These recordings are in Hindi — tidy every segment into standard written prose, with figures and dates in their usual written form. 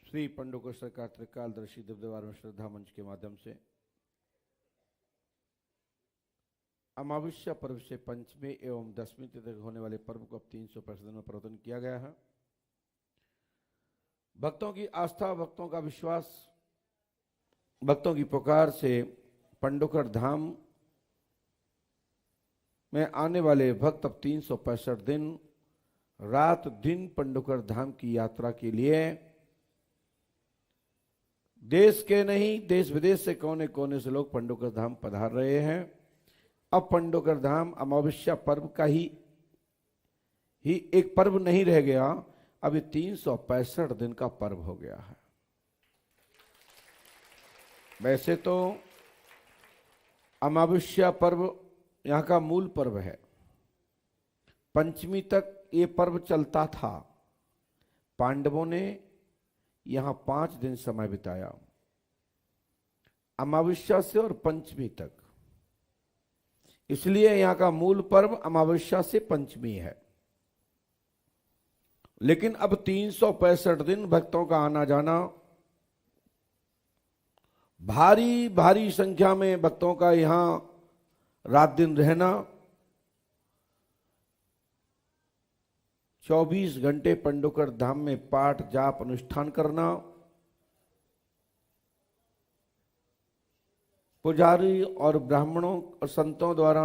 श्री पंडोकर सरकार त्रिकालदर्शी दिव्यवार में श्रद्धा मंच के माध्यम से अमावस्या पर्व से पंचमी एवं दसवीं तिथि तक होने वाले पर्व को अब 365 दिन में परिवर्तन किया गया है। भक्तों की आस्था, भक्तों का विश्वास, भक्तों की पुकार से पंडोकर धाम में आने वाले भक्त अब 365 दिन रात दिन पंडोकर धाम की यात्रा के लिए देश के नहीं देश विदेश से कोने कोने से लोग पंडोकर धाम पधार रहे हैं। अब पंडोकर धाम अमावस्या पर्व का ही एक पर्व नहीं रह गया, अब ये 365 दिन का पर्व हो गया है। वैसे तो अमावस्या पर्व यहाँ का मूल पर्व है, पंचमी तक ये पर्व चलता था। पांडवों ने यहां 5 दिन समय बिताया, अमावस्या से और पंचमी तक, इसलिए यहां का मूल पर्व अमावस्या से पंचमी है। लेकिन अब 365 दिन भक्तों का आना जाना, भारी भारी संख्या में भक्तों का यहां रात दिन रहना, 24 घंटे पंडोकर धाम में पाठ जाप अनुष्ठान करना, पुजारी और ब्राह्मणों और संतों द्वारा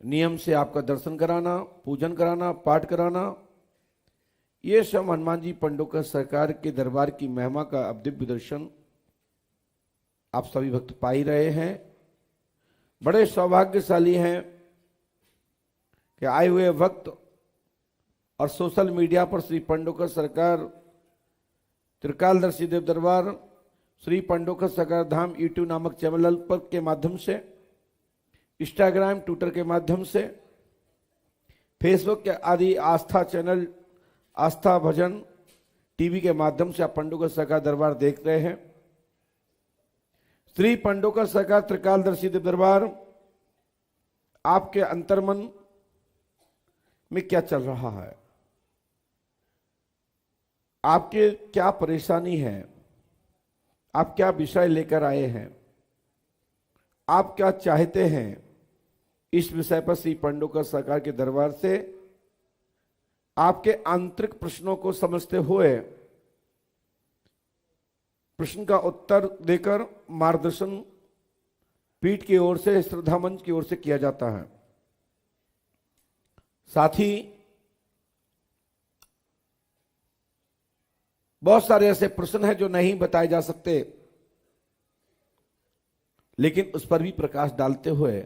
नियम से आपका दर्शन कराना, पूजन कराना, पाठ कराना, ये सब हनुमान जी पंडोकर सरकार के दरबार की महिमा का अब दिव्य दर्शन आप सभी भक्त पा ही रहे हैं। बड़े सौभाग्यशाली हैं कि आए हुए वक्त और सोशल मीडिया पर श्री पंडोकर सरकार त्रिकालदर्शी देव दरबार, श्री पंडोकर सरकार धाम यूट्यूब नामक चैनल पर के माध्यम से, इंस्टाग्राम, ट्विटर के माध्यम से, फेसबुक के आदि आस्था चैनल, आस्था भजन टीवी के माध्यम से आप पंडोकर सरकार दरबार देख रहे हैं। श्री पंडोकर सरकार त्रिकालदर्शी देव दरबार आपके अंतर्मन में क्या चल रहा है, आपके क्या परेशानी है, आप क्या विषय लेकर आए हैं, आप क्या चाहते हैं, इस विषय पर श्री पंडोकर सरकार के दरबार से आपके आंतरिक प्रश्नों को समझते हुए प्रश्न का उत्तर देकर मार्गदर्शन पीठ की ओर से, श्रद्धा मंच की ओर से किया जाता है। साथ ही बहुत सारे ऐसे प्रश्न हैं जो नहीं बताए जा सकते, लेकिन उस पर भी प्रकाश डालते हुए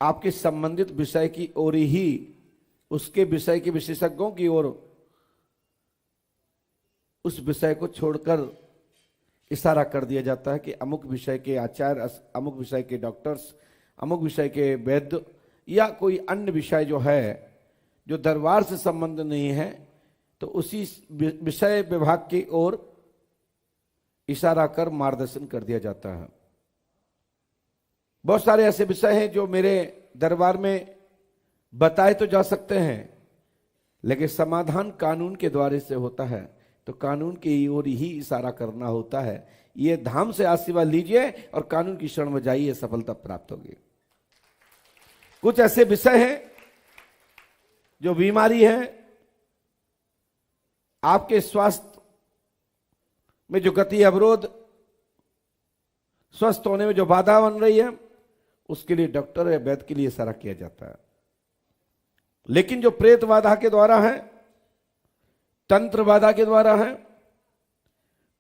आपके संबंधित विषय की ओर ही, उसके विषय के विशेषज्ञों की ओर, उस विषय को छोड़कर इशारा कर दिया जाता है कि अमुक विषय के आचार्य, अमुक विषय के डॉक्टर्स, अमुक विषय के वैद्य या कोई अन्य विषय जो है जो दरबार से संबंध नहीं है, तो उसी विषय विभाग की ओर इशारा कर मार्गदर्शन कर दिया जाता है। बहुत सारे ऐसे विषय हैं जो मेरे दरबार में बताए तो जा सकते हैं, लेकिन समाधान कानून के द्वारा से होता है, तो कानून की ओर ही इशारा करना होता है। ये धाम से आशीर्वाद लीजिए और कानून की शरण में जाइए, सफलता प्राप्त होगी। कुछ ऐसे विषय हैं जो बीमारी है, आपके स्वास्थ्य में जो गति अवरोध, स्वस्थ होने में जो बाधा बन रही है, उसके लिए डॉक्टर या वैद्य के लिए इशारा किया जाता है। लेकिन जो प्रेत बाधा के द्वारा है, तंत्र बाधा के द्वारा है,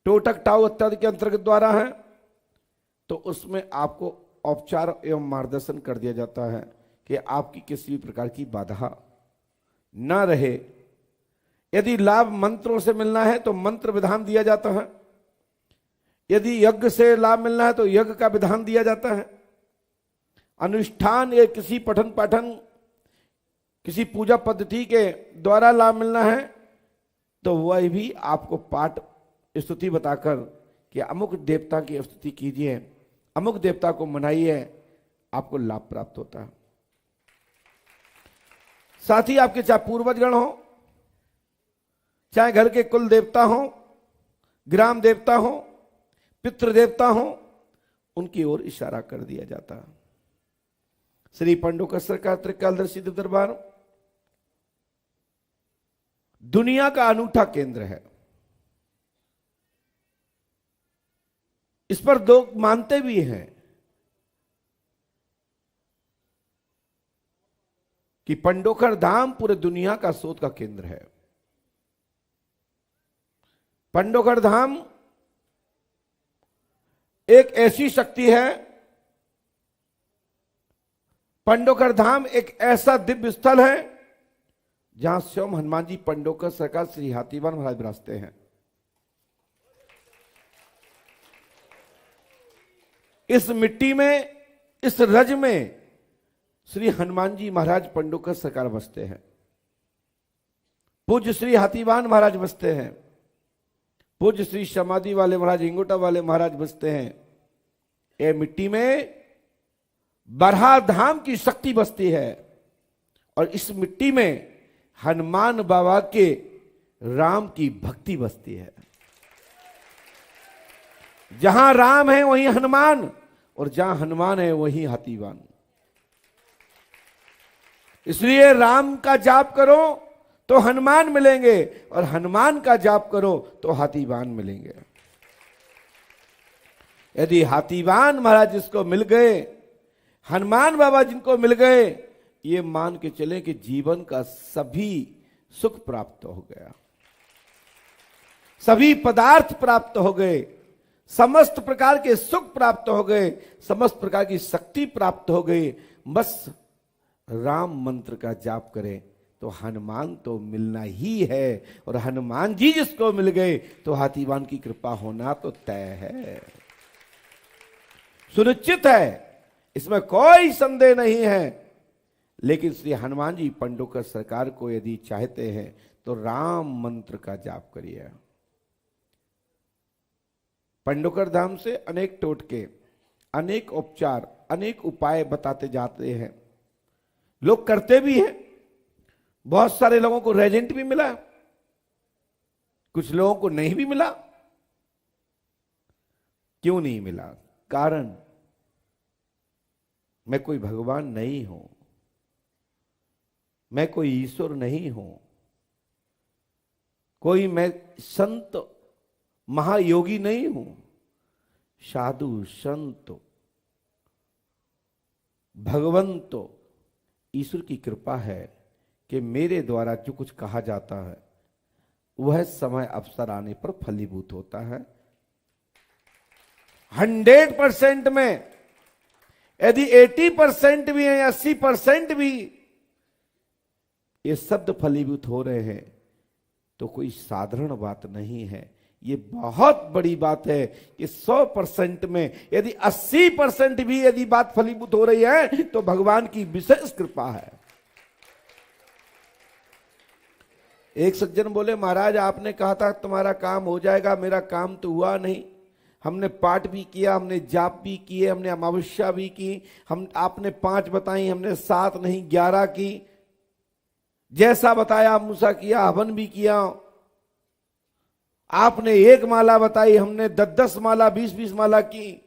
टोटक टाउ इत्यादि के अंतर्गत द्वारा है, तो उसमें आपको औपचार एवं मार्गदर्शन कर दिया जाता है कि आपकी किसी भी प्रकार की बाधा न रहे। यदि लाभ मंत्रों से मिलना है तो मंत्र विधान दिया जाता है, यदि यज्ञ से लाभ मिलना है तो यज्ञ का विधान दिया जाता है, अनुष्ठान या किसी पठन पाठन, किसी पूजा पद्धति के द्वारा लाभ मिलना है तो वह भी आपको पाठ स्तुति बताकर कि अमुक देवता की स्तुति कीजिए, अमुक देवता को मनाइए, आपको लाभ प्राप्त होता है। साथ ही आपके चाहे पूर्वजगण हो, चाहे घर के कुल देवता हो, ग्राम देवता हो, पितृ देवता हो, उनकी ओर इशारा कर दिया जाता। श्री पंडोकर सरकार त्रिकालदर्शी दरबार दुनिया का अनूठा केंद्र है। इस पर लोग मानते भी हैं कि पंडोकर धाम पूरे दुनिया का शोध का केंद्र है। पंडोकर धाम एक ऐसी शक्ति है, पंडोकर धाम एक ऐसा दिव्य स्थल है जहां स्वयं हनुमान जी पंडोकर सरकार श्री हाथीवान महाराज विराजते हैं। इस मिट्टी में, इस रज में श्री हनुमान जी महाराज पंडोकर सरकार बसते हैं। पूज्य श्री हाथीवान महाराज बसते हैं। पूज्य श्री समाधि वाले महाराज, इंगोटा वाले महाराज बसते हैं। ये मिट्टी में बरहा धाम की शक्ति बसती है और इस मिट्टी में हनुमान बाबा के राम की भक्ति बसती है। जहां राम है वहीं हनुमान, और जहां हनुमान है वहीं हाथीवान। इसलिए राम का जाप करो तो हनुमान मिलेंगे, और हनुमान का जाप करो तो हाथीवान मिलेंगे। यदि हाथीवान महाराज जिसको मिल गए, हनुमान बाबा जिनको मिल गए, ये मान के चले कि जीवन का सभी सुख प्राप्त हो गया, सभी पदार्थ प्राप्त हो गए, समस्त प्रकार के सुख प्राप्त हो गए, समस्त प्रकार की शक्ति प्राप्त हो गई। बस राम मंत्र का जाप करें तो हनुमान तो मिलना ही है, और हनुमान जी जिसको मिल गए तो हाथीवान की कृपा होना तो तय है, सुनिश्चित है, इसमें कोई संदेह नहीं है। लेकिन श्री हनुमान जी पंडोकर सरकार को यदि चाहते हैं तो राम मंत्र का जाप करिए। पंडोकर धाम से अनेक टोटके, अनेक उपचार, अनेक उपाय बताते जाते हैं, लोग करते भी हैं। बहुत सारे लोगों को रेजेंट भी मिला, कुछ लोगों को नहीं भी मिला। क्यों नहीं मिला? कारण मैं कोई भगवान नहीं हूं, मैं कोई ईश्वर नहीं हूं, कोई मैं संत महायोगी नहीं हूं। साधु संत भगवंत ईश्वर की कृपा है कि मेरे द्वारा जो कुछ कहा जाता है वह समय अवसर आने पर फलीभूत होता है। 100% में यदि 80% भी है, 80% भी ये शब्द फलीभूत हो रहे हैं तो कोई साधारण बात नहीं है, ये बहुत बड़ी बात है कि 100% में यदि 80% भी यदि बात फलीभूत हो रही है तो भगवान की विशेष कृपा है। एक सज्जन बोले, महाराज आपने कहा था तुम्हारा काम हो जाएगा, मेरा काम तो हुआ नहीं। हमने पाठ भी किया, हमने जाप भी किए, हमने अमावस्या भी की, हम आपने 5 बताई, हमने 7 नहीं 11 की, जैसा बताया मूसा किया, हवन भी किया। आपने 1 माला बताई, हमने 10-10 माला 20-20 माला की।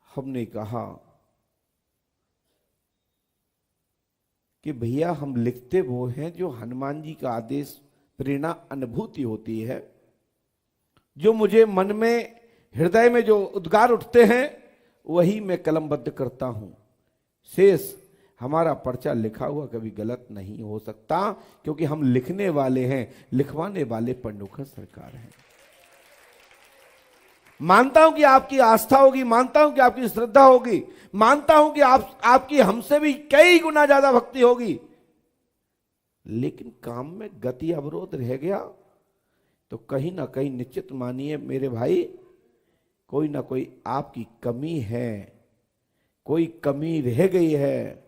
हमने कहा कि भैया हम लिखते वो हैं जो हनुमान जी का आदेश, प्रेरणा, अनुभूति होती है, जो मुझे मन में, हृदय में जो उद्गार उठते हैं वही मैं कलमबद्ध करता हूं। शेष हमारा पर्चा लिखा हुआ कभी गलत नहीं हो सकता, क्योंकि हम लिखने वाले हैं, लिखवाने वाले पंडोकर सरकार हैं। मानता हूं कि आपकी आस्था होगी, मानता हूं कि आपकी श्रद्धा होगी, मानता हूं कि आपकी हमसे भी कई गुना ज्यादा भक्ति होगी, लेकिन काम में गति अवरोध रह गया तो कहीं ना कहीं निश्चित मानिए मेरे भाई, कोई ना कोई आपकी कमी है, कोई कमी रह गई है।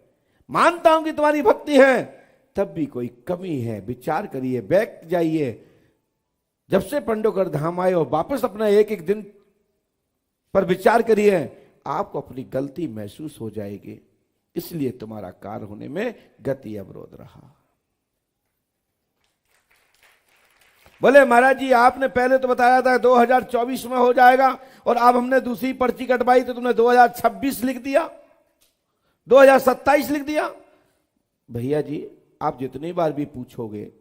मानता हूं कि तुम्हारी भक्ति है, तब भी कोई कमी है। विचार करिए, बैठ जाइए, जब से पंडोकर धाम आए और वापस अपना एक दिन पर विचार करिए, आपको अपनी गलती महसूस हो जाएगी। इसलिए तुम्हारा कार्य होने में गति अवरोध रहा। बोले महाराज जी आपने पहले तो बताया था 2024 में हो जाएगा और अब हमने दूसरी पर्ची कटवाई तो तुमने 2026 लिख दिया, 2027 लिख दिया। भैया जी आप जितनी बार भी पूछोगे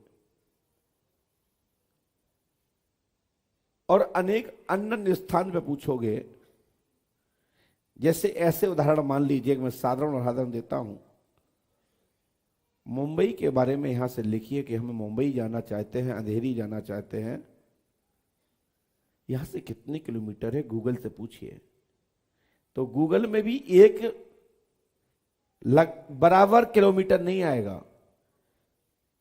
और अनेक अन्य स्थान पे पूछोगे, जैसे ऐसे उदाहरण मान लीजिए, मैं साधारण उदाहरण देता हूं, मुंबई के बारे में यहां से लिखिए कि हमें मुंबई जाना चाहते हैं, अंधेरी जाना चाहते हैं, यहां से कितने किलोमीटर है गूगल से पूछिए, तो गूगल में भी एक बराबर किलोमीटर नहीं आएगा।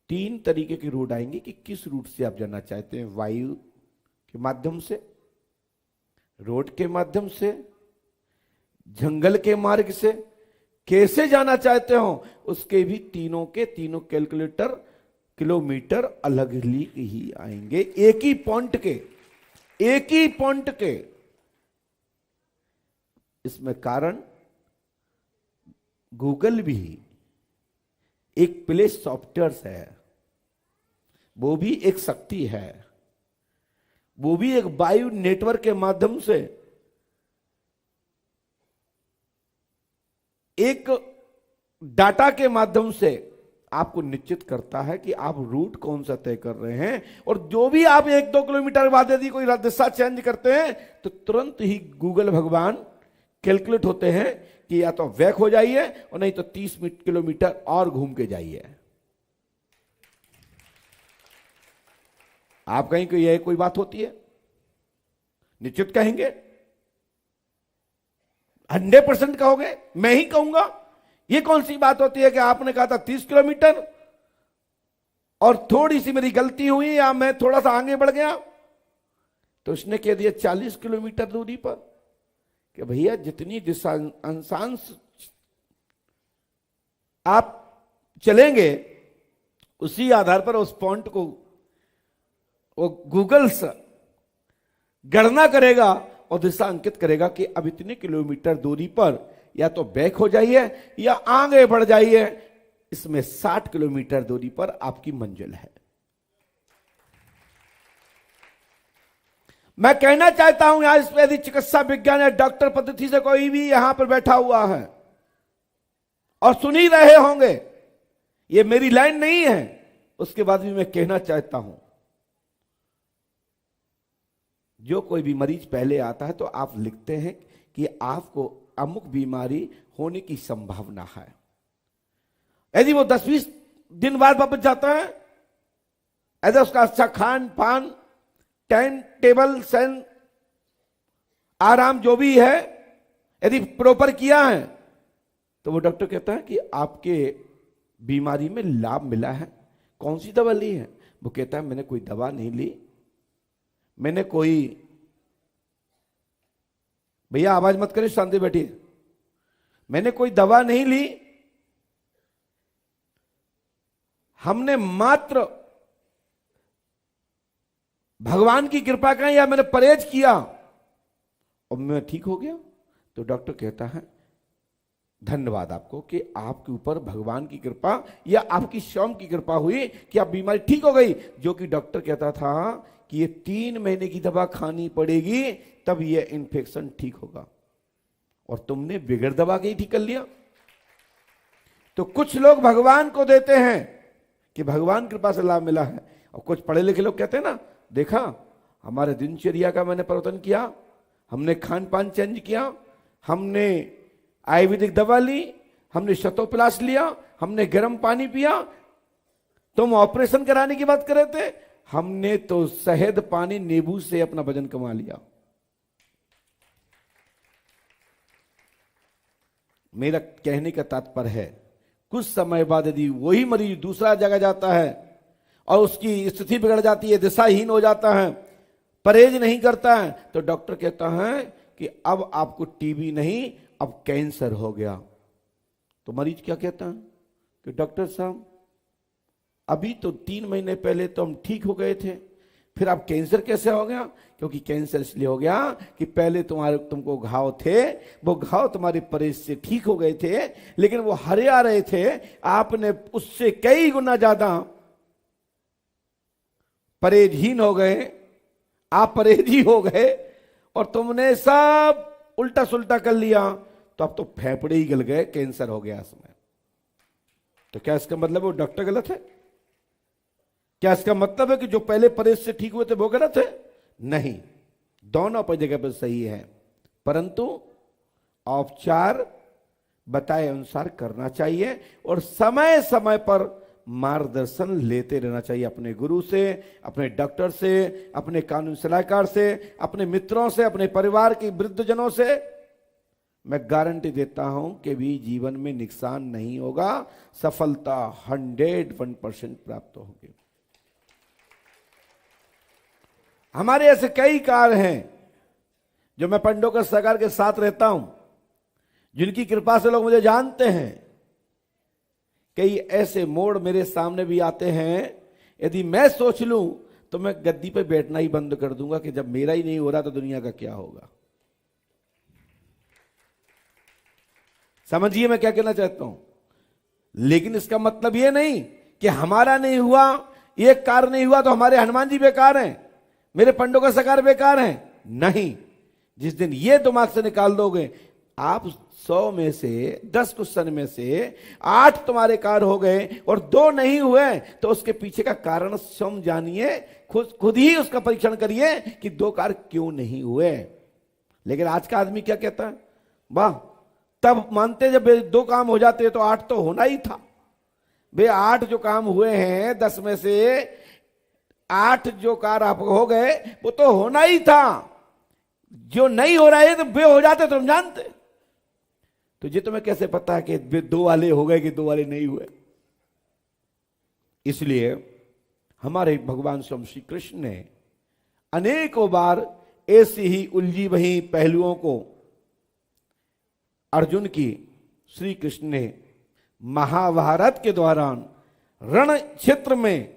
3 तरीके की रूट आएंगे कि किस रूट से आप जाना चाहते हैं, वायु के माध्यम से, रोड के माध्यम से, जंगल के मार्ग से, कैसे जाना चाहते हो, उसके भी तीनों के तीनों कैलकुलेटर किलोमीटर अलग ही आएंगे, एक ही पॉइंट के। इसमें कारण गूगल भी एक प्ले सॉफ्टवेयर है, वो भी एक शक्ति है, वो भी एक वायु नेटवर्क के माध्यम से एक डाटा के माध्यम से आपको निश्चित करता है कि आप रूट कौन सा तय कर रहे हैं। और जो भी आप 1-2 किलोमीटर बाद यदि कोई दिशा चेंज करते हैं तो तुरंत ही गूगल भगवान कैलकुलेट होते हैं कि या तो बैक हो जाइए और नहीं तो 30 किलोमीटर और घूम के जाइए। आप कहीं कोई यह कोई बात होती है? निश्चित कहेंगे, 100% कहोगे, मैं ही कहूंगा। ये कौन सी बात होती है कि आपने कहा था 30 किलोमीटर और थोड़ी सी मेरी गलती हुई या मैं थोड़ा सा आगे बढ़ गया तो उसने कह दिया 40 किलोमीटर दूरी पर, कि भैया जितनी दिशा अंशांश आप चलेंगे उसी आधार पर उस पॉइंट को वो गूगल से गणना करेगा और दिशा अंकित करेगा कि अब इतने किलोमीटर दूरी पर या तो बैक हो जाइए या आगे बढ़ जाइए, इसमें 60 किलोमीटर दूरी पर आपकी मंजिल है। मैं कहना चाहता हूं यहां इस यदि चिकित्सा विज्ञान या डॉक्टर पद्धति से कोई भी यहां पर बैठा हुआ है और सुन ही रहे होंगे, ये मेरी लाइन नहीं है, उसके बाद भी मैं कहना चाहता हूं, जो कोई भी मरीज पहले आता है तो आप लिखते हैं कि आपको अमुक बीमारी होने की संभावना है। यदि वो 10-20 दिन बाद वापस जाता है, यदि उसका अच्छा खान पान, टाइम टेबल, सैन, आराम जो भी है यदि प्रॉपर किया है तो वो डॉक्टर कहता है कि आपके बीमारी में लाभ मिला है। कौन सी दवा ली है? वो कहता है मैंने कोई दवा नहीं ली, मैंने कोई, भैया आवाज मत करें, शांति बैठिए, मैंने कोई दवा नहीं ली, हमने मात्र भगवान की कृपा करें या मैंने परहेज किया और मैं ठीक हो गया। तो डॉक्टर कहता है धन्यवाद आपको कि आपके ऊपर भगवान की कृपा या आपकी स्वयं की कृपा हुई कि आप बीमारी ठीक हो गई। जो कि डॉक्टर कहता था कि ये 3 महीने की दवा खानी पड़ेगी तब ये इन्फेक्शन ठीक होगा, और तुमने बिगड़ दवा के ही ठीक कर लिया। तो कुछ लोग भगवान को देते हैं कि भगवान कृपा से लाभ मिला है, और कुछ पढ़े लिखे लोग कहते हैं ना, देखा हमारे दिनचर्या का मैंने परिवर्तन किया, हमने खान पान चेंज किया, हमने आयुर्वेदिक दवा ली, हमने शतोप्लास लिया, हमने गर्म पानी पिया, तुम ऑपरेशन कराने की बात कर रहे थे, हमने तो शहद पानी नींबू से अपना वजन कमा लिया। मेरा कहने का तात्पर्य है कुछ समय बाद यदि वही मरीज दूसरा जगह जाता है और उसकी स्थिति बिगड़ जाती है, दिशाहीन हो जाता है, परहेज नहीं करता है, तो डॉक्टर कहता है कि अब आपको टीबी नहीं अब कैंसर हो गया। तो मरीज क्या कहता है कि डॉक्टर साहब अभी तो 3 महीने पहले तो हम ठीक हो गए थे, फिर अब कैंसर कैसे हो गया? क्योंकि कैंसर इसलिए हो गया कि पहले तुमको घाव थे, वो घाव तुम्हारे परहेज से ठीक हो गए थे, लेकिन वो हरे आ रहे थे, आपने उससे कई गुना ज्यादा परहेजहीन हो गए, आप परहेजी हो गए और तुमने सब उल्टा सुल्टा कर लिया, तो अब तो फेफड़े ही गल गए, कैंसर हो गया इसमें। तो क्या इसका मतलब वो डॉक्टर गलत है? क्या इसका मतलब है कि जो पहले परहेज से ठीक हुए थे वो गलत है? नहीं, दोनों पर जगह पर सही है, परंतु उपचार बताए अनुसार करना चाहिए और समय समय पर मार्गदर्शन लेते रहना चाहिए अपने गुरु से, अपने डॉक्टर से, अपने कानूनी सलाहकार से, अपने मित्रों से, अपने परिवार के वृद्धजनों से। मैं गारंटी देता हूं कि भी जीवन में नुकसान नहीं होगा, सफलता 101% प्राप्त होगी। हमारे ऐसे कई कार्य हैं जो मैं पंडों के सरकार के साथ रहता हूं, जिनकी कृपा से लोग मुझे जानते हैं। कई ऐसे मोड़ मेरे सामने भी आते हैं, यदि मैं सोच लूं तो मैं गद्दी पे बैठना ही बंद कर दूंगा कि जब मेरा ही नहीं हो रहा तो दुनिया का क्या होगा। समझिए मैं क्या कहना चाहता हूं। लेकिन इसका मतलब यह नहीं कि हमारा नहीं हुआ, एक कार्य नहीं हुआ तो हमारे हनुमान जी बेकार हैं, मेरे पंडों का सकार बेकार हैं। नहीं, जिस दिन ये दिमाग से निकाल दोगे, आप 100 में से 10 क्वेश्चन में से 8 तुम्हारे कार्य हो गए और 2 नहीं हुए, तो उसके पीछे का कारण स्वयं जानिए, खुद ही उसका परीक्षण करिए कि 2 कार्य क्यों नहीं हुए। लेकिन आज का आदमी क्या कहता है, वाह, तब मानते जब 2 काम हो जाते तो 8 तो होना ही था। वे 8 जो काम हुए हैं 10 में से 8 जो कार्य आप हो गए वो तो होना ही था। जो नहीं हो रहा है तो वे हो जाते तो हम जानते। तो ये तुम्हें कैसे पता है कि 2 वाले हो गए कि 2 वाले नहीं हुए? इसलिए हमारे भगवान स्वयं श्री कृष्ण ने अनेकों बार ऐसी ही उलझी वही पहलुओं को अर्जुन की श्री कृष्ण ने महाभारत के दौरान रण क्षेत्र में,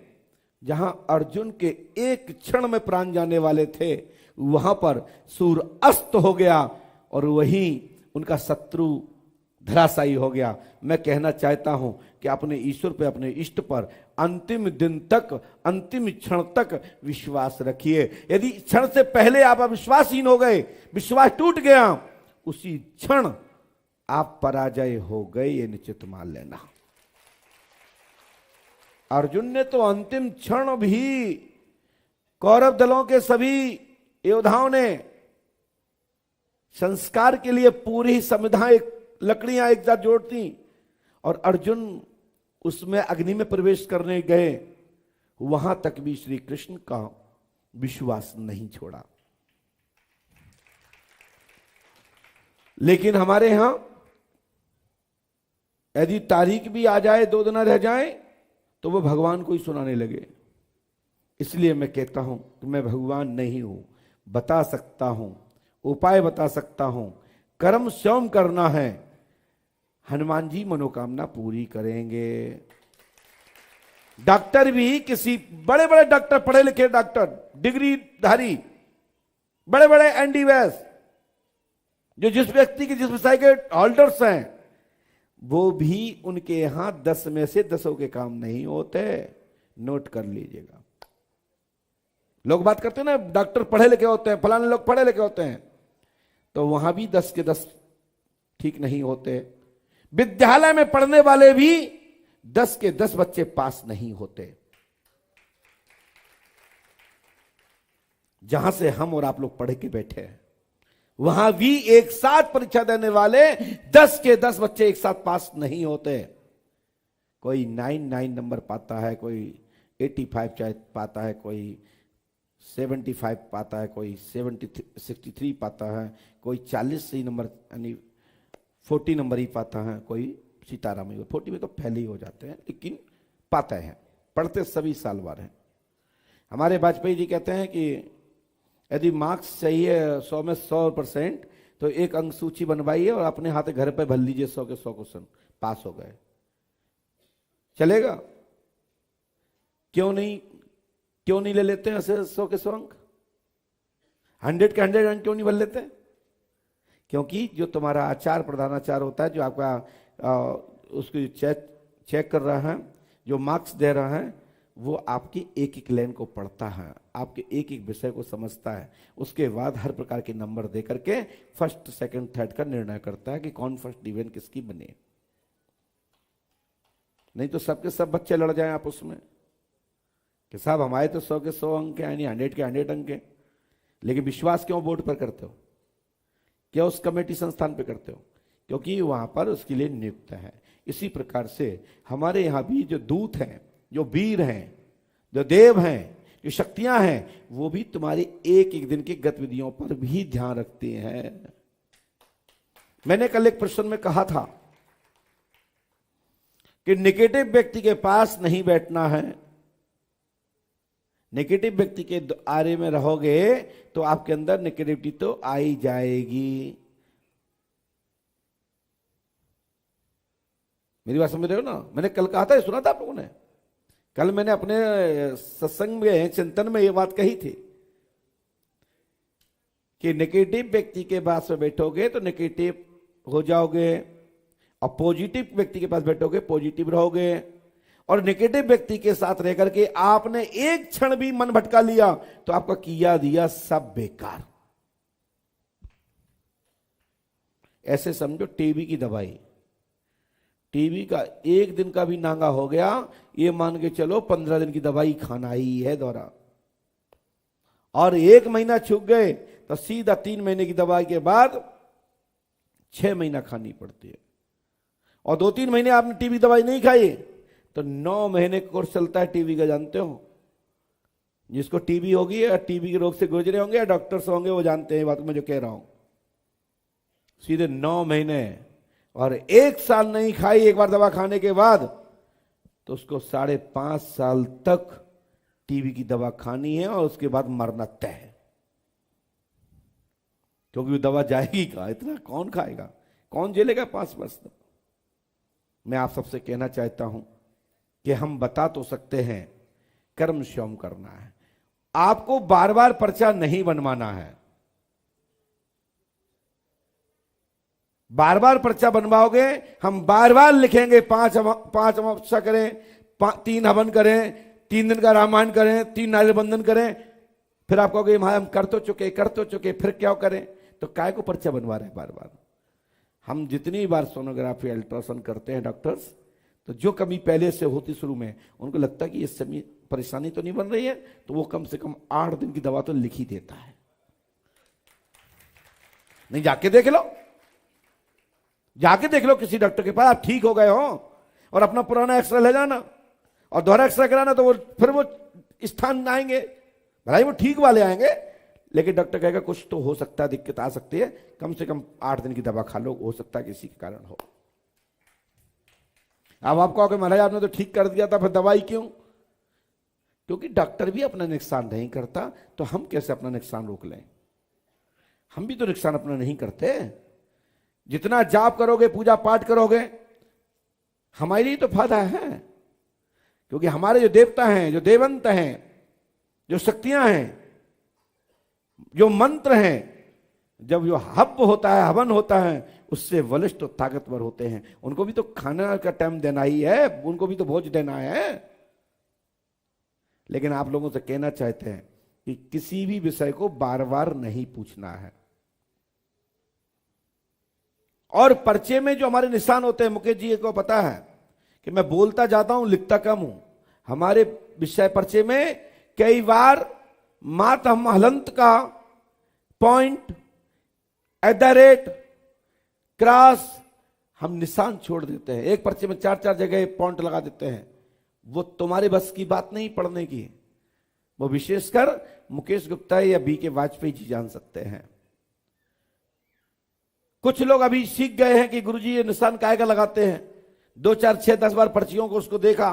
जहां अर्जुन के एक क्षण में प्राण जाने वाले थे, वहां पर सूर्य अस्त हो गया और वहीं उनका शत्रु धराशायी हो गया। मैं कहना चाहता हूं कि अपने ईश्वर पे, अपने इष्ट पर अंतिम दिन तक, अंतिम क्षण तक विश्वास रखिए। यदि क्षण से पहले आप अविश्वासहीन हो गए, विश्वास टूट गया, उसी क्षण आप पराजय हो गए, ये निश्चित मान लेना। अर्जुन ने तो अंतिम क्षण भी, कौरव दलों के सभी योद्धाओं ने संस्कार के लिए पूरी संविधान लकड़ियां एक साथ जोड़ती और अर्जुन उसमें अग्नि में प्रवेश करने गए, वहां तक भी श्री कृष्ण का विश्वास नहीं छोड़ा। लेकिन हमारे यहां यदि तारीख भी आ जाए, 2 दिन रह जाए, तो वो भगवान को ही सुनाने लगे। इसलिए मैं कहता हूं कि मैं भगवान नहीं हूं, बता सकता हूं, उपाय बता सकता हूं, कर्म स्वयं करना है। हनुमान जी मनोकामना पूरी करेंगे। डॉक्टर भी, किसी बड़े बड़े डॉक्टर, पढ़े लिखे डॉक्टर, डिग्री धारी, बड़े बड़े एमडीएस, जो जिस व्यक्ति के जिस विषय के होल्डर्स हैं, वो भी उनके यहां 10 में से 10 के काम नहीं होते। नोट कर लीजिएगा। लोग बात करते हैं ना, डॉक्टर पढ़े लिखे होते हैं, फलाने लोग पढ़े लिखे होते हैं, तो वहां भी 10 के 10 ठीक नहीं होते। विद्यालय में पढ़ने वाले भी 10 के 10 बच्चे पास नहीं होते। जहां से हम और आप लोग पढ़ के बैठे हैं, वहां भी एक साथ परीक्षा देने वाले 10 के 10 बच्चे एक साथ पास नहीं होते। कोई 99 नंबर पाता है, कोई 85 पाता है, कोई 75 पाता है, कोई 63 पाता है, कोई 40 से नंबर यानी 40 नंबर ही पाता है, कोई सीताराम ही, 40 में तो फेल ही हो जाते हैं, लेकिन पाते हैं, पढ़ते सभी साल बार हैं। हमारे वाजपेयी जी कहते हैं कि यदि मार्क्स चाहिए 100 में 100%, तो एक अंक सूची बनवाइए और अपने हाथ घर पे भर लीजिए 100 के 100 क्वेश्चन, पास हो गए। चलेगा? क्यों नहीं ले लेते हैं ऐसे 100 के 100 अंक? 100 के 100 अंक क्यों नहीं भर लेते? क्योंकि जो तुम्हारा आचार प्रधानाचार्य होता है, जो आपका उसको चेक कर रहा है, जो मार्क्स दे रहा है, वो आपकी एक एक लाइन को पढ़ता है, आपके एक एक विषय को समझता है, उसके बाद हर प्रकार के नंबर दे करके फर्स्ट सेकंड थर्ड का निर्णय करता है कि कौन फर्स्ट डिवीजन किसकी बने। नहीं तो सबके सब बच्चे लड़ जाएं आपस में कि साहब हमारे तो 100 के 100 अंक हैं, यानी 100 के 100 अंक हैं, लेकिन विश्वास क्यों बोर्ड पर करते हो, क्या उस कमेटी संस्थान पे करते हो? क्योंकि वहां पर उसके लिए नियुक्त है। इसी प्रकार से हमारे यहां भी जो दूत हैं, जो वीर हैं, जो देव हैं, जो शक्तियां हैं, वो भी तुम्हारी एक एक दिन की गतिविधियों पर भी ध्यान रखती हैं। मैंने कल एक प्रश्न में कहा था कि नेगेटिव व्यक्ति के पास नहीं बैठना है। नेगेटिव व्यक्ति के आरे में रहोगे तो आपके अंदर नेगेटिविटी तो आ ही जाएगी। मेरी बात समझ रहे हो ना? मैंने कल कहा था, सुना था आप लोगों ने? कल मैंने अपने सत्संग में, चिंतन में ये बात कही थी कि नेगेटिव व्यक्ति के पास में बैठोगे तो नेगेटिव हो जाओगे, और पॉजिटिव व्यक्ति के पास बैठोगे पॉजिटिव रहोगे। और नेगेटिव व्यक्ति के साथ रह करके आपने एक क्षण भी मन भटका लिया तो आपका किया दिया सब बेकार। ऐसे समझो टीबी की दवाई, टीबी का एक दिन का भी नांगा हो गया, ये मान के चलो 15 दिन की दवाई खाना ही है दोहरा। और 1 महीना छूट गए तो सीधा 3 महीने की दवाई के बाद 6 महीना खानी पड़ती है। और 2-3 महीने आपने टीबी दवाई नहीं खाई तो 9 महीने कोर्स चलता है टीबी का, जानते हो? जिसको टीबी होगी या टीबी के रोग से गुजरे होंगे या डॉक्टर्स होंगे वो जानते हैं बात मैं जो कह रहा हूं। सीधे 9 महीने और 1 साल नहीं खाई एक बार दवा खाने के बाद तो उसको 5.5 साल तक टीबी की दवा खानी है और उसके बाद मरना तय है। क्योंकि वो दवा जाएगी कहां, इतना कौन खाएगा, कौन झेलेगा 5 वर्ष तक। मैं आप सबसे कहना चाहता हूं कि हम बता तो सकते हैं, कर्म स्वयं करना है। आपको बार बार पर्चा नहीं बनवाना है। बार बार पर्चा बनवाओगे, हम बार बार लिखेंगे 5 अमावस्या करें, 3 हवन करें, 3 दिन का रामायण करें, 3 नारियल बंधन करें, फिर आप कहोगे हम कर तो चुके, फिर क्या करें? तो काय को पर्चा बनवा रहे हैं बार बार? हम जितनी बार सोनोग्राफी अल्ट्रासाउंड करते हैं डॉक्टर्स, तो जो कमी पहले से होती शुरू में, उनको लगता है कि इस समय परेशानी तो नहीं बन रही है, तो वो कम से कम 8 दिन की दवा तो लिख ही देता है। नहीं जाके देख लो, जाके देख लो किसी डॉक्टर के पास, आप ठीक हो गए हो और अपना पुराना एक्सरे ले जाना और दोहरा एक्सरे कराना, तो वो फिर वो स्थान आएंगे, भले ही वो ठीक वाले आएंगे, लेकिन डॉक्टर कहेगा कुछ तो हो सकता है, दिक्कत आ सकती है, कम से कम 8 दिन की दवा खा लो, हो सकता है किसी के कारण हो। अब आप कहोगे महाराज आपने तो ठीक कर दिया था, फिर दवाई क्यों? क्योंकि डॉक्टर भी अपना नुकसान नहीं करता, तो हम कैसे अपना नुकसान रोक लें? हम भी तो नुकसान अपना नहीं करते। जितना जाप करोगे, पूजा पाठ करोगे, हमारे लिए तो फायदा है। क्योंकि हमारे जो देवता हैं, जो देवंत हैं, जो शक्तियां हैं, जो मंत्र हैं, जब जो हव होता है, हवन होता है, उससे बलिष्ठ और ताकतवर होते हैं। उनको भी तो खाना का टाइम देना ही है, उनको भी तो भोज देना है। लेकिन आप लोगों से कहना चाहते हैं कि किसी भी विषय को बार बार नहीं पूछना है। और पर्चे में जो हमारे निशान होते हैं, मुकेश जी को पता है कि मैं बोलता जाता हूं, लिखता कम हूं। हमारे विषय पर्चे में कई बार मातम हलंत का पॉइंट, @ क्रॉस हम निशान छोड़ देते हैं। एक पर्चे में 4-4 जगह पॉइंट लगा देते हैं। वो तुम्हारे बस की बात नहीं पढ़ने की, वो विशेषकर मुकेश गुप्ता या B.K. वाजपेयी जी जान सकते हैं। कुछ लोग अभी सीख गए हैं कि गुरुजी ये निशान काहे का लगाते हैं, 2, 4, 6, 10 बार पर्चियों को उसको देखा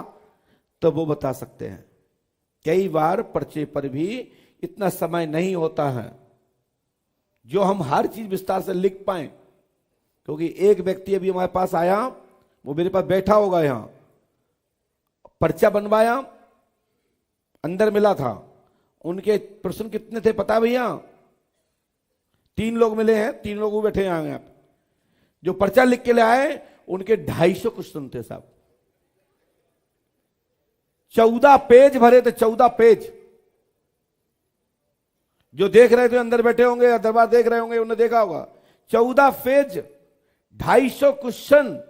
तो वो बता सकते हैं। कई बार पर्चे पर भी इतना समय नहीं होता है जो हम हर चीज विस्तार से लिख पाए। क्योंकि एक व्यक्ति अभी हमारे पास आया, वो मेरे पास बैठा होगा, यहां पर्चा बनवाया, अंदर मिला था। उनके प्रश्न कितने थे पता है भैया? 3 लोग मिले हैं, 3 लोग बैठे हैं यहाँ। जो पर्चा लिख के ले आए उनके 250 क्वेश्चन थे साहब। 14 पेज भरे थे, 14 पेज। जो देख रहे थे अंदर बैठे होंगे या दरबार देख रहे होंगे, उन्होंने देखा होगा 14 पेज, 250 क्वेश्चन।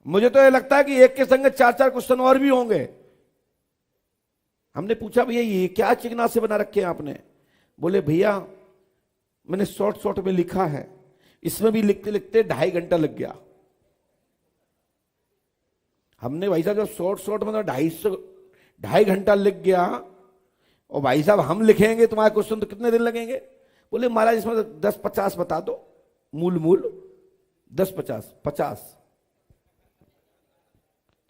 मुझे तो ये लगता है कि एक के संग 4-4 क्वेश्चन और भी होंगे। हमने पूछा भैया ये क्या चिकना से बना रखे हैं आपने? बोले भैया मैंने शॉर्ट शॉर्ट में लिखा है, इसमें भी लिखते लिखते 2.5 घंटा लग गया। हमने भाई साहब जब शॉर्ट शॉर्ट में 2.5 घंटा लग गया, और भाई साहब हम लिखेंगे तुम्हारे क्वेश्चन तो कितने दिन लगेंगे? बोले महाराज इसमें 10-50 बता दो, मूल 10-50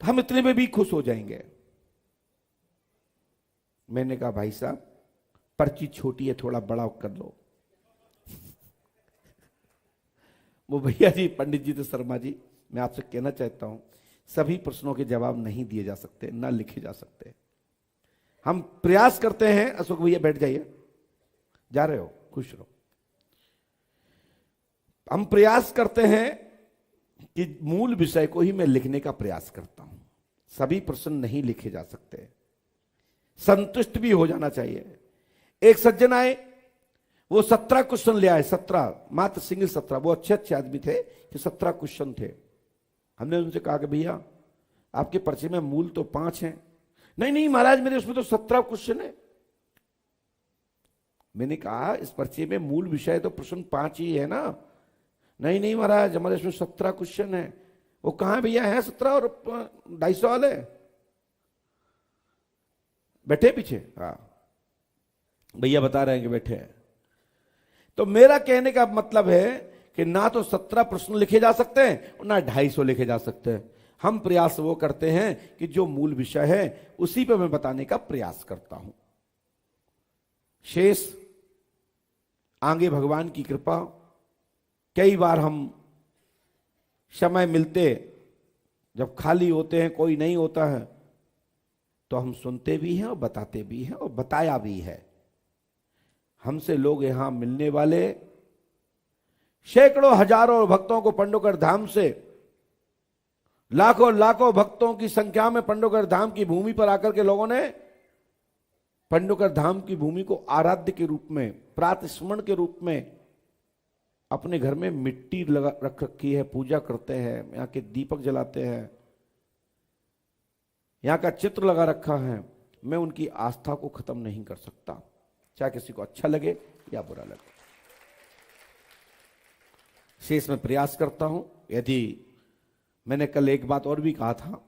तो हम इतने में भी खुश हो जाएंगे। मैंने कहा भाई साहब पर्ची छोटी है, थोड़ा बड़ा कर लो। वो भैया जी, पंडित जी तो शर्मा जी, मैं आपसे कहना चाहता हूं सभी प्रश्नों के जवाब नहीं दिए जा सकते, ना लिखे जा सकते। हम प्रयास करते हैं। अशोक भैया बैठ जाइए, जा रहे हो, खुश रहो। हम प्रयास करते हैं कि मूल विषय को ही मैं लिखने का प्रयास करता हूं। सभी प्रश्न नहीं लिखे जा सकते, संतुष्ट भी हो जाना चाहिए। एक सज्जन आए, वो 17 क्वेश्चन ले आए, 17 मात्र सिंगल 17। वो अच्छे आदमी थे कि 17 क्वेश्चन थे। हमने उनसे कहा कि भैया आपके पर्चे में मूल तो 5 हैं। नहीं महाराज मेरे उसमें तो 17 क्वेश्चन है। मैंने कहा इस पर्चे में मूल विषय तो प्रश्न 5 ही है ना? नहीं महाराज हमारे इसमें 17 क्वेश्चन है। वो कहां भैया है 17 और 250 वाले? बैठे पीछे? हाँ भैया बता रहे हैं कि बैठे हैं। तो मेरा कहने का मतलब है कि ना तो 17 प्रश्न लिखे जा सकते हैं और ना 250 लिखे जा सकते हैं। हम प्रयास वो करते हैं कि जो मूल विषय है उसी पे मैं बताने का प्रयास करता हूं। शेष आगे भगवान की कृपा। कई बार हम समय मिलते, जब खाली होते हैं, कोई नहीं होता है, तो हम सुनते भी हैं और बताते भी हैं और बताया भी है। हमसे लोग यहां मिलने वाले सैकड़ों हजारों भक्तों को पंडोकर धाम से, लाखों भक्तों की संख्या में पंडोकर धाम की भूमि पर आकर के लोगों ने पंडोकर धाम की भूमि को आराध्य के रूप में, प्रातस्मरण के रूप में अपने घर में मिट्टी लगा रख रखी है, पूजा करते हैं, यहाँ के दीपक जलाते हैं, यहाँ का चित्र लगा रखा है। मैं उनकी आस्था को खत्म नहीं कर सकता, चाहे किसी को अच्छा लगे या बुरा लगे। शेष में प्रयास करता हूं। यदि मैंने कल एक बात और भी कहा था,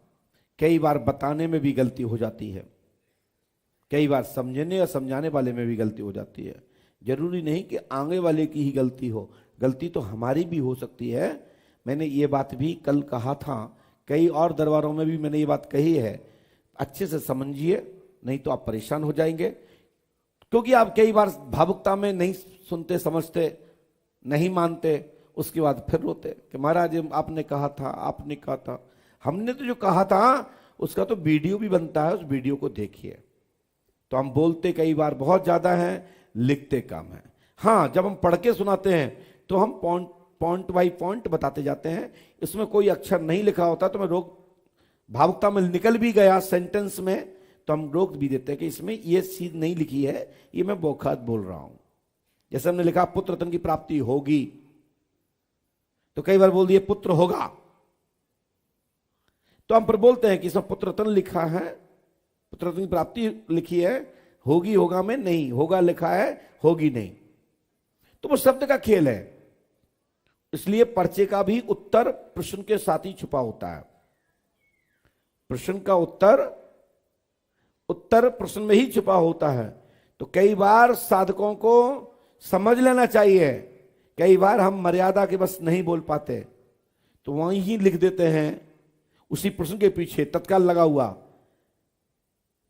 कई बार बताने में भी गलती हो जाती है, कई बार समझने या समझाने वाले में भी गलती हो जाती है। जरूरी नहीं कि आगे वाले की ही गलती हो, गलती तो हमारी भी हो सकती है। मैंने ये बात भी कल कहा था, कई और दरबारों में भी मैंने ये बात कही है। अच्छे से समझिए, नहीं तो आप परेशान हो जाएंगे। क्योंकि आप कई बार भावुकता में नहीं सुनते, समझते, नहीं मानते, उसके बाद फिर रोते कि महाराज आपने कहा था, आपने कहा था। हमने तो जो कहा था उसका तो वीडियो भी बनता है, उस वीडियो को देखिए। तो हम बोलते कई बार बहुत ज्यादा हैं, लिखते कम है। हाँ, जब हम पढ़ के सुनाते हैं तो हम पॉइंट बाई पॉइंट बताते जाते हैं। इसमें कोई अक्षर नहीं लिखा होता तो मैं भावुकता में निकल भी गया सेंटेंस में, तो हम रोक भी देते हैं कि इसमें ये चीज नहीं लिखी है, ये मैं बोखात बोल रहा हूं। जैसे हमने लिखा पुत्र रत्न की प्राप्ति होगी, तो कई बार बोल दिए पुत्र होगा, तो हम फिर बोलते हैं कि इसमें पुत्र रत्न लिखा है, पुत्र रत्न की प्राप्ति लिखी है, होगी होगा में नहीं, होगा लिखा है, होगी नहीं। तो वो शब्द का खेल है। इसलिए पर्चे का भी उत्तर प्रश्न के साथ ही छुपा होता है। प्रश्न का उत्तर प्रश्न में ही छुपा होता है। तो कई बार साधकों को समझ लेना चाहिए, कई बार हम मर्यादा के बस नहीं बोल पाते, तो वहीं ही लिख देते हैं उसी प्रश्न के पीछे तत्काल लगा हुआ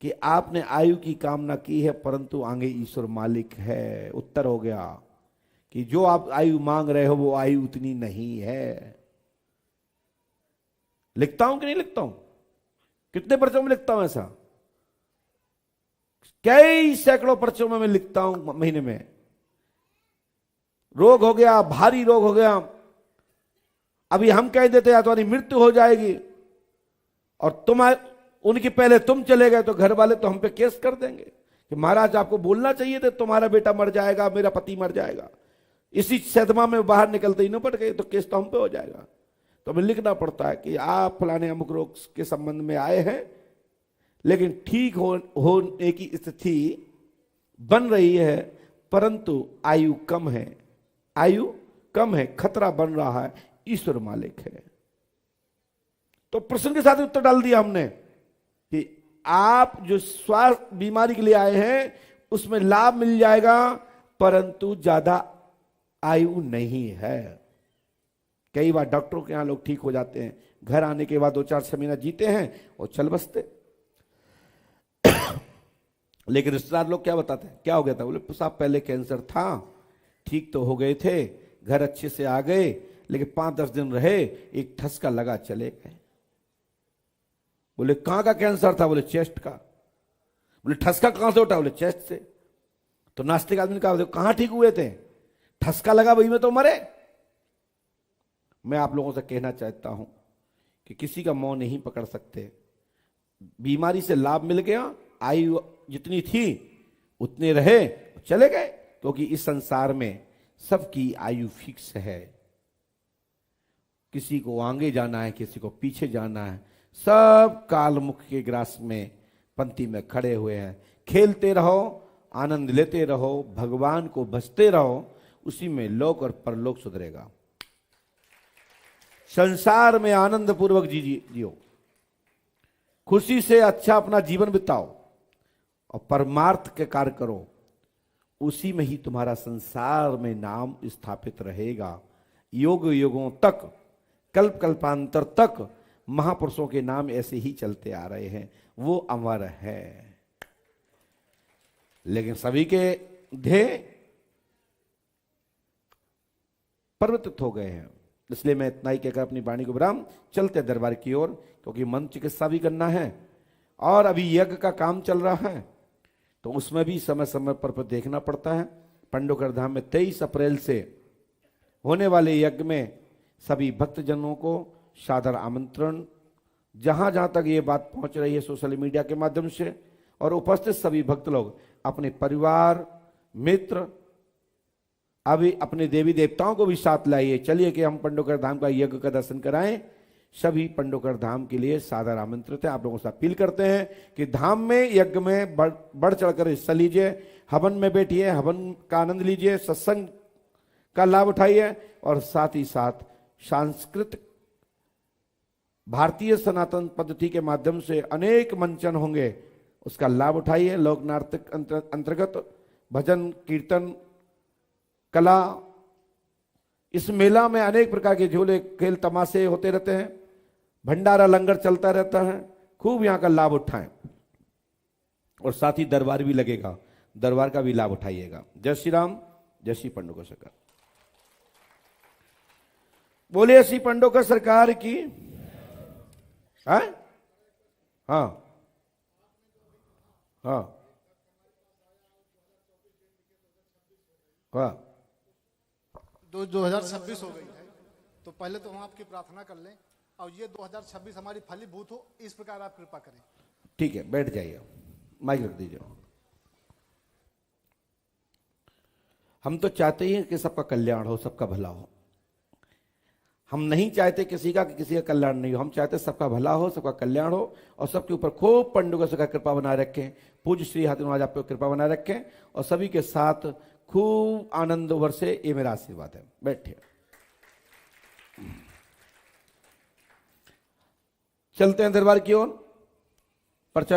कि आपने आयु की कामना की है परंतु आगे ईश्वर मालिक है। उत्तर हो गया कि जो आप आयु मांग रहे हो वो आयु उतनी नहीं है। लिखता हूं कि नहीं लिखता हूं? कितने पर्चों में लिखता हूं ऐसा? कई सैकड़ों पर्चों में मैं लिखता हूं महीने में। रोग हो गया, भारी रोग हो गया, अभी हम कह देते या तुम्हारी मृत्यु हो जाएगी, और उनके पहले तुम चले गए तो घर वाले तो हम पे केस कर देंगे कि महाराज आपको बोलना चाहिए था तुम्हारा बेटा मर जाएगा, मेरा पति मर जाएगा। इसी सदमा में बाहर निकलते ही न पड़ गए तो केस तो हम पे हो जाएगा। तो हमें लिखना पड़ता है कि आप फलाने अमुक रोग के संबंध में आए हैं, लेकिन ठीक होने की स्थिति बन रही है, परंतु आयु कम है, आयु कम है, खतरा बन रहा है, ईश्वर मालिक है। तो प्रश्न के साथ उत्तर डाल दिया हमने कि आप जो स्वास्थ्य बीमारी के लिए आए हैं उसमें लाभ मिल जाएगा, परंतु ज्यादा आयु नहीं है। कई बार डॉक्टरों के यहां लोग ठीक हो जाते हैं, घर आने के बाद 2-4-6 महीना जीते हैं और चल बसते। लेकिन रिश्तेदार लोग क्या बताते हैं, क्या हो गया था? बोले साहब पहले कैंसर था, ठीक तो हो गए थे, घर अच्छे से आ गए, लेकिन 5-10 दिन रहे, एक ठसका लगा, चले गए। बोले कहां का कैंसर था? बोले चेस्ट का। बोले ठसका कहां से उठा? बोले चेस्ट से। तो नास्तिक आदमी ने कहा कहां ठीक हुए थे? ठसका लगा वही में तो मरे। मैं आप लोगों से कहना चाहता हूं कि किसी का मौन नहीं पकड़ सकते। बीमारी से लाभ मिल गया, आयु जितनी थी उतने रहे, चले गए, क्योंकि इस संसार में सबकी आयु फिक्स है। किसी को आगे जाना है, किसी को पीछे जाना है, सब कालमुख के ग्रास में पंक्ति में खड़े हुए हैं। खेलते रहो, आनंद लेते रहो, भगवान को भजते रहो, उसी में लोक और परलोक सुधरेगा। संसार में आनंद पूर्वक जियो, खुशी से अच्छा अपना जीवन बिताओ और परमार्थ के कार्य करो, उसी में ही तुम्हारा संसार में नाम स्थापित रहेगा। योग युगों तक, कल्प कल्पांतर तक महापुरुषों के नाम ऐसे ही चलते आ रहे हैं, वो अमर है। लेकिन सभी के ध्येय परिवर्तित हो गए हैं। इसलिए मैं इतना ही कहकर अपनी वाणी को विराम, चलते दरबार की ओर, क्योंकि मन चिकित्सा भी करना है और अभी यज्ञ का काम चल रहा है, तो उसमें भी समय समय पर देखना पड़ता है। पंडोकर धाम में 23 अप्रैल से होने वाले यज्ञ में सभी भक्तजनों को सादर आमंत्रण। जहां जहां तक ये बात पहुंच रही है सोशल मीडिया के माध्यम से, और उपस्थित सभी भक्त लोग अपने परिवार, मित्र, अभी अपने देवी देवताओं को भी साथ लाइए। चलिए कि हम पंडोकर धाम का यज्ञ का दर्शन कराएं। सभी पंडोकर धाम के लिए सादर आमंत्रित है। आप लोगों से अपील करते हैं कि धाम में यज्ञ में बढ़ चढ़कर हिस्सा लीजिए, हवन में बैठिए, हवन का आनंद लीजिए, सत्संग का लाभ उठाइए, और साथ ही साथ सांस्कृतिक भारतीय सनातन पद्धति के माध्यम से अनेक मंचन होंगे, उसका लाभ उठाइए। लोक नाटक अंतर्गत भजन कीर्तन कला, इस मेला में अनेक प्रकार के झूले खेल तमाशे होते रहते हैं, भंडारा लंगर चलता रहता है, खूब यहां का लाभ उठाएं। और साथ ही दरबार भी लगेगा, दरबार का भी लाभ उठाइएगा। जय श्री राम, जय श्री पंडोकर सरकार। बोलिए श्री पंडोकर सरकार की। हाँ हाँ हाँ हाँ 2026 हो गई है, तो पहले तो हम आपकी प्रार्थना कर लें और ये 2026 हमारी फलीभूत हो, इस प्रकार आप कृपा करें। ठीक है, बैठ जाइए, माइक रख दीजिए। हम तो चाहते ही हैं कि सबका कल्याण हो, सबका भला हो। हम नहीं चाहते किसी का कल्याण नहीं हो, हम चाहते सबका भला हो, सबका कल्याण हो, और सबके ऊपर खूब पंडोकर का कृपा बनाए रखें। पूज्य श्री हाथी महाराज आप पे कृपा बनाए रखें और सभी के साथ खूब आनंद बरसे, ये मेरा आशीर्वाद है। बैठिए, चलते हैं दरबार की ओर। पर्चा